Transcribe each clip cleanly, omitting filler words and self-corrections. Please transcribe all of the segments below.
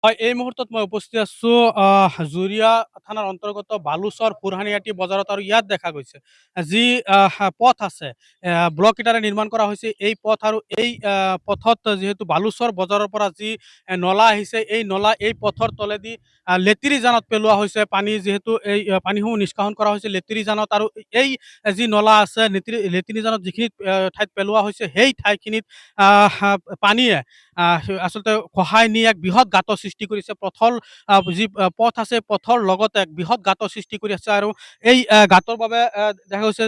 হয়, এই মুহূৰ্তত মই উপস্থিত আছো জুৰিয়া থানাৰ অন্তৰ্গত বালুচৰ ফুৰহানিয়াটি বজাৰত আৰু ইয়াত দেখা গৈছে যি পথ আছে ব্লক ইটাৰে নিৰ্মাণ কৰা হৈছে এই পথ আৰু এই পথত যিহেতু বালুচৰ বজাৰৰ পৰা যি নলা আহিছে এই নলা এই পথৰ তলেদি লেতিৰি জানত পেলোৱা হৈছে পানী যিহেতু এই পানীসমূহ নিষ্কাশন কৰা হৈছে লেতিৰি জানত আৰু এই যি নলা আছে লেতিৰি জানত যিখিনি ঠাইত পেলোৱা হৈছে সেই ঠাইখিনিত পানীয়ে আচলতে খহাই নি এক বৃহৎ গাঁতৰ সৃষ্টি কৰিছে পথৰ যি পথ আছে পথৰ লগতে এক বৃহৎ গাঁতৰ সৃষ্টি কৰি আছে আৰু এই গাঁতৰ বাবে দেখা গৈছে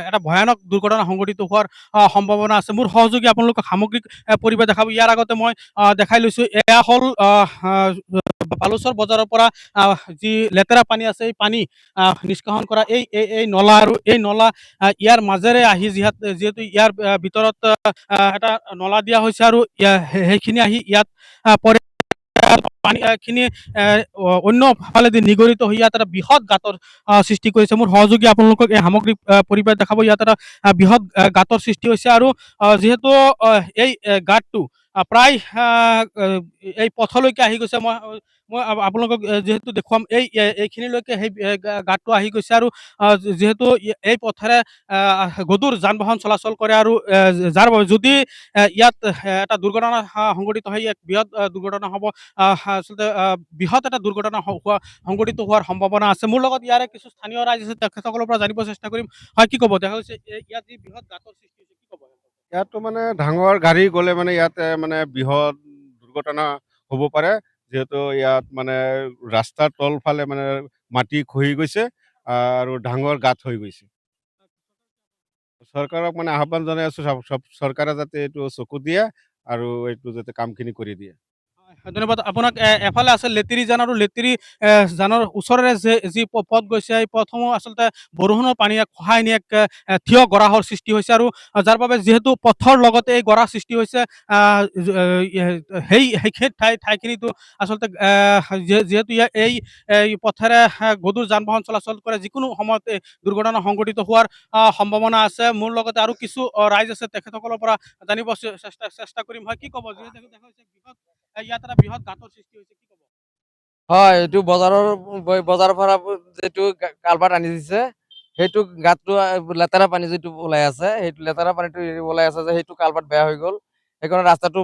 এটা ভয়ানক দুৰ্ঘটনা সংঘটিত হোৱাৰ সম্ভাৱনা আছে। মোৰ সহযোগী আপোনালোকক সামগ্ৰিক পৰিৱেশ দেখাব। ইয়াৰ আগতে মই দেখাই লৈছোঁ এয়া হ'ল বালুচৰ বজাৰৰ পৰা যি লেতেৰা পানী আছে এই পানী নিষ্কাশন কৰা এই নলা আৰু এই নলা ইয়াৰ মাজেৰে আহি যিহেতু ইয়াৰ ভিতৰত এটা নলা দিয়া হৈছে আৰু সেইখিনি আহি ইয়াত পৰে পানীখিনি অন্য ফালেদি নিগৰিত হৈ ইয়াত এটা বৃহৎ গাঁতৰ সৃষ্টি কৰিছে। মোৰ সহযোগী আপোনালোকক এই সামগ্ৰিক পৰিৱেশ দেখাব। ইয়াত এটা বৃহৎ গাঁতৰ সৃষ্টি হৈছে আৰু যিহেতু এই গাঁতটো প্ৰায় এই পথলৈকে আহি গৈছে মই আপোনালোকক যিহেতু দেখুৱাম এইখিনিলৈকে সেই গাঁতটো আহি গৈছে আৰু যিহেতু এই পথেৰে গধুৰ যান বাহন চলাচল কৰে আৰু যাৰ বাবে যদি ইয়াত এটা দুৰ্ঘটনা সংঘটিত হয় এক বৃহৎ দুৰ্ঘটনা হ'ব আচলতে বৃহৎ এটা দুৰ্ঘটনা সংঘটিত হোৱাৰ সম্ভাৱনা আছে। মোৰ লগত ইয়াৰে কিছু স্থানীয় ৰাইজ আছে তেখেতসকলৰ পৰা জানিব চেষ্টা কৰিম। হয়, কি ক'ব? দেখা গৈছে ইয়াত যি বৃহৎ গাঁতৰ সৃষ্টি হৈছে, কি ক'ব? ইয়াতো মানে ডাঙৰ গাড়ী গ'লে মানে ইয়াতে মানে বৃহৎ দুৰ্ঘটনা হ'ব পাৰে, যিহেতু ইয়াত মানে ৰাস্তাৰ তলফালে মানে মাটি খহি গৈছে আৰু ডাঙৰ গাঁত হৈ গৈছে। চৰকাৰক মানে আহ্বান জনাই আছোঁ চৰকাৰে যাতে এইটো চকু দিয়ে আৰু এইটো যাতে কামখিনি কৰি দিয়ে। ধন্যবাদ আপোনাক। এফালে আছে লেতিৰি জান আৰু লেতিৰি জানৰ ওচৰেৰে যি পথ গৈছে এই পথসমূহ আচলতে বৰষুণৰ পানীয়ে খহাই নি এক থিয় গৰাহৰ সৃষ্টি হৈছে আৰু যাৰ বাবে যিহেতু পথৰ লগতে এই গৰা সৃষ্টি হৈছে সেই ঠাইখিনিতো আচলতে যিহেতু এই পথেৰে গধুৰ যান বাহন চলাচল কৰে যিকোনো সময়তে দুৰ্ঘটনা সংঘটিত হোৱাৰ সম্ভাৱনা আছে। মোৰ লগতে আৰু কিছু ৰাইজ আছে তেখেতসকলৰ পৰা জানিব চেষ্টা কৰিম। হয়, কি ক'ব? যিহেতু দেখা হৈছে ইয়াত এটা বৃহৎ গাঁতৰ সৃষ্টি হৈছে, কি ক'ব? হয়, এইটো বজাৰৰ পৰা যিটো কালভাৰ্ট আনি দিছে সেইটো গাঁতটো লেতেৰা পানী যিটো ওলাই আছে সেইটো লেতেৰা পানীটো ওলাই আছে যে সেইটো কালভাৰ্ট বেয়া হৈ গ'ল, সেইকাৰণে ৰাস্তাটো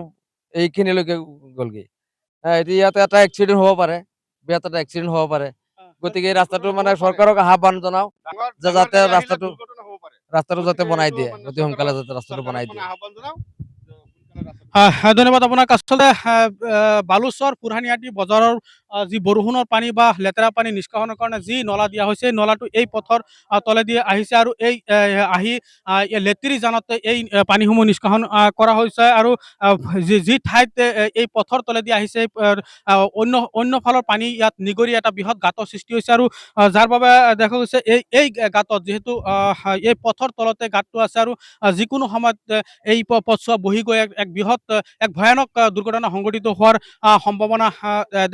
এইখিনিলৈকে গ'লগৈ। এতিয়া ইয়াতে এটা এক্সিডেণ্ট হ'ব পাৰে, বিয়াত এটা এক্সিডেণ্ট হ'ব পাৰে। গতিকে এই ৰাস্তাটো মানে চৰকাৰক আহ্বান জনাও যে যাতে ৰাস্তাটো যাতে বনাই দিয়ে, অতি সোনকালে যাতে ৰাস্তাটো বনাই দিয়ে। ধন্যবাদ আপোনাক। আচলতে বালুচৰ ফুৰহানিয়াটি বজাৰৰ যি বৰষুণৰ পানী বা লেতেৰা পানী নিষ্কাশনৰ কাৰণে যি নলা দিয়া হৈছে এই নলাটো এই পথৰ তলেদি আহিছে আৰু এই আহি লেতিৰি জানতে এই পানীসমূহ নিষ্কাশন কৰা হৈছে আৰু যি ঠাইত এই পথৰ তলেদি আহিছে অন্য ফালৰ পানী ইয়াত নিগৰি এটা বৃহৎ গাঁতৰ সৃষ্টি হৈছে আৰু যাৰ বাবে দেখা গৈছে এই গাঁতত যিহেতু এই পথৰ তলতে গাঁতটো আছে আৰু যিকোনো সময়ত এই পথছোৱা বহি গৈ এক বৃহৎ এক ভয়ানক দুৰ্ঘটনা সংঘটিত হোৱাৰ সম্ভাৱনা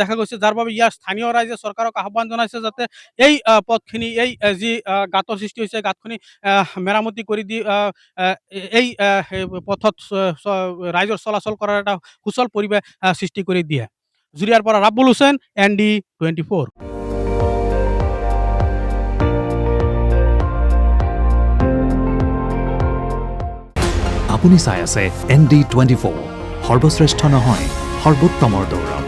দেখা গৈছে। যাৰ বাবে ইয়াৰ স্থানীয় ৰাইজে চৰকাৰক আহ্বান জনাইছে যাতে এই পথখিনি এই যি গাঁতৰ সৃষ্টি হৈছে গাঁতখিনি মেৰামতি কৰি দি এই পথত ৰাইজৰ চলাচল কৰাৰ এটা সুচল পৰিৱেশ সৃষ্টি কৰি দিয়ে। জুৰিয়াৰ পৰা ৰাব্বুল হুছেইন, ND24। আপুনি চাই আছে ND24, সৰ্বশ্ৰেষ্ঠ নহয় সৰ্বোত্তমৰ দৌৰ।